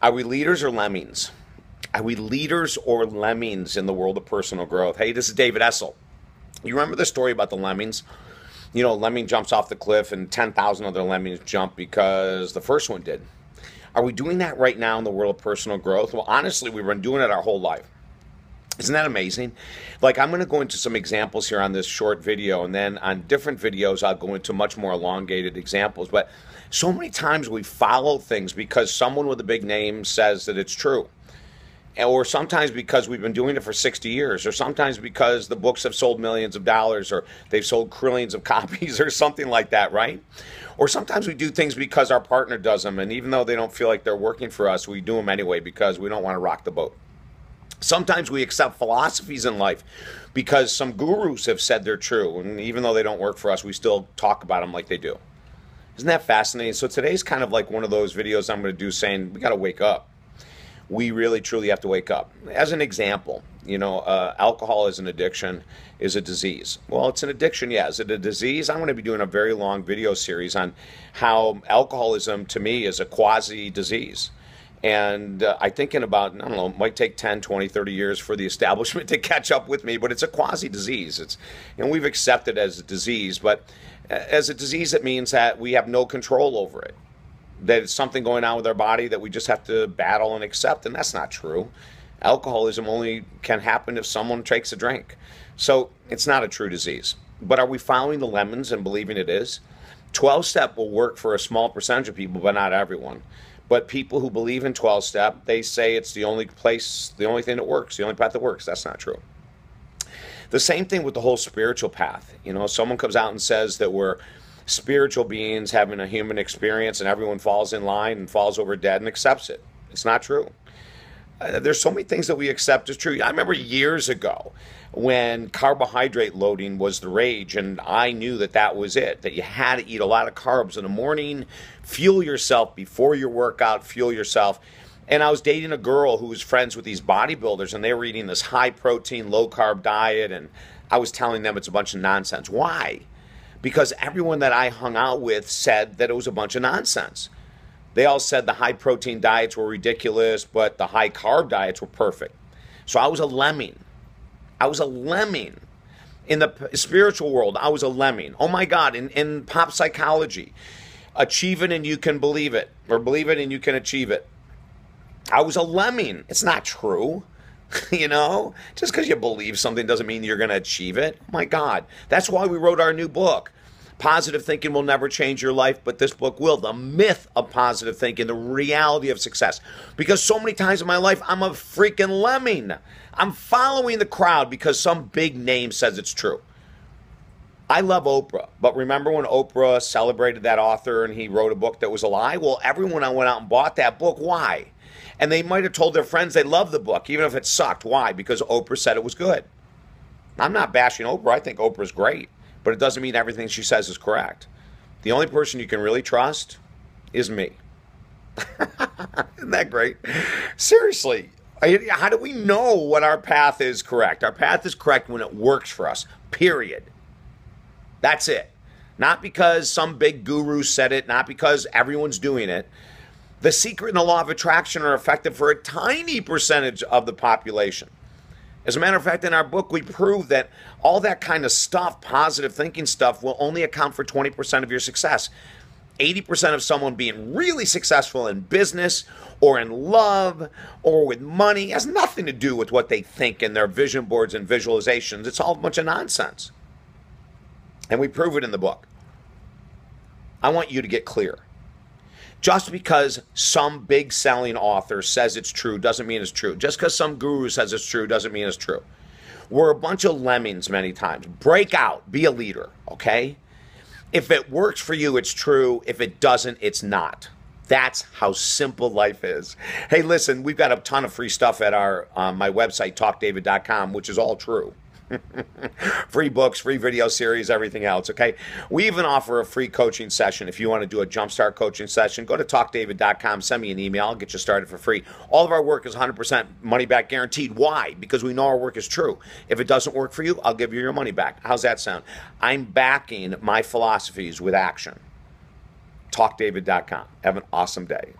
Are we leaders or lemmings? Are we leaders or lemmings in the world of personal growth? Hey, this is David Essel. You remember the story about the lemmings? You know, a lemming jumps off the cliff and 10,000 other lemmings jump because the first one did. Are we doing that right now in the world of personal growth? Well, honestly, we've been doing it our whole life. Isn't that amazing? Like, I'm going to go into some examples here on this short video, and then on different videos, I'll go into much more elongated examples. But so many times we follow things because someone with a big name says that it's true. Or sometimes because we've been doing it for 60 years, or sometimes because the books have sold millions of dollars, or they've sold trillions of copies, or something like that, right? Or sometimes we do things because our partner does them, and even though they don't feel like they're working for us, we do them anyway because we don't want to rock the boat. Sometimes we accept philosophies in life because some gurus have said they're true, and even though they don't work for us, we still talk about them like they do. Isn't that fascinating? So today's kind of like one of those videos I'm going to do saying we got to wake up. We really, truly have to wake up. As an example, you know, alcohol as an addiction is a disease. Well, it's an addiction, yeah. Is it a disease? I'm going to be doing a very long video series on how alcoholism, to me, is a quasi-disease. And I think in about, I don't know, it might take 10, 20, 30 years for the establishment to catch up with me, but it's a quasi-disease. It's, and we've accepted it as a disease, but as a disease, it means that we have no control over it. That it's something going on with our body that we just have to battle and accept, and that's not true. Alcoholism only can happen if someone takes a drink. So it's not a true disease. But are we following the lemons and believing it is? 12-step will work for a small percentage of people, but not everyone. But people who believe in 12-step, they say it's the only place, the only thing that works, the only path that works. That's not true. The same thing with the whole spiritual path. You know, someone comes out and says that we're spiritual beings having a human experience and everyone falls in line and falls over dead and accepts it. It's not true. There's so many things that we accept as true. I remember years ago when carbohydrate loading was the rage, and I knew that that was it, that you had to eat a lot of carbs in the morning, fuel yourself before your workout, fuel yourself. And I was dating a girl who was friends with these bodybuilders, and they were eating this high-protein, low-carb diet, and I was telling them it's a bunch of nonsense. Why? Because everyone that I hung out with said that it was a bunch of nonsense. They all said the high-protein diets were ridiculous, but the high-carb diets were perfect. So I was a lemming. I was a lemming. In the spiritual world, I was a lemming. Oh my God, in pop psychology, achieve it and you can believe it, or believe it and you can achieve it. I was a lemming. It's not true. You know, just because you believe something doesn't mean you're going to achieve it. Oh my God. That's why we wrote our new book. Positive thinking will never change your life, but this book will. The myth of positive thinking, the reality of success. Because so many times in my life, I'm a freaking lemming. I'm following the crowd because some big name says it's true. I love Oprah, but remember when Oprah celebrated that author and he wrote a book that was a lie? Well, everyone went out and bought that book. Why? And they might have told their friends they loved the book, even if it sucked. Why? Because Oprah said it was good. I'm not bashing Oprah. I think Oprah's great. But it doesn't mean everything she says is correct. The only person you can really trust is me. Isn't that great? Seriously. How do we know what our path is correct? Our path is correct when it works for us. Period. That's it. Not because some big guru said it. Not because everyone's doing it. The secret and the law of attraction are effective for a tiny percentage of the population. As a matter of fact, in our book, we prove that all that kind of stuff, positive thinking stuff, will only account for 20% of your success. 80% of someone being really successful in business or in love or with money has nothing to do with what they think in their vision boards and visualizations. It's all a bunch of nonsense. And we prove it in the book. I want you to get clear. Just because some big selling author says it's true doesn't mean it's true. Just because some guru says it's true doesn't mean it's true. We're a bunch of lemmings many times. Break out. Be a leader, okay? If it works for you, it's true. If it doesn't, it's not. That's how simple life is. Hey, listen, we've got a ton of free stuff at our my website, talkdavid.com, which is all true. Free books, free video series, everything else, okay? We even offer a free coaching session. If you want to do a jumpstart coaching session, go to talkdavid.com, send me an email, I'll get you started for free. All of our work is 100% money back guaranteed. Why? Because we know our work is true. If it doesn't work for you, I'll give you your money back. How's that sound? I'm backing my philosophies with action. talkdavid.com. Have an awesome day.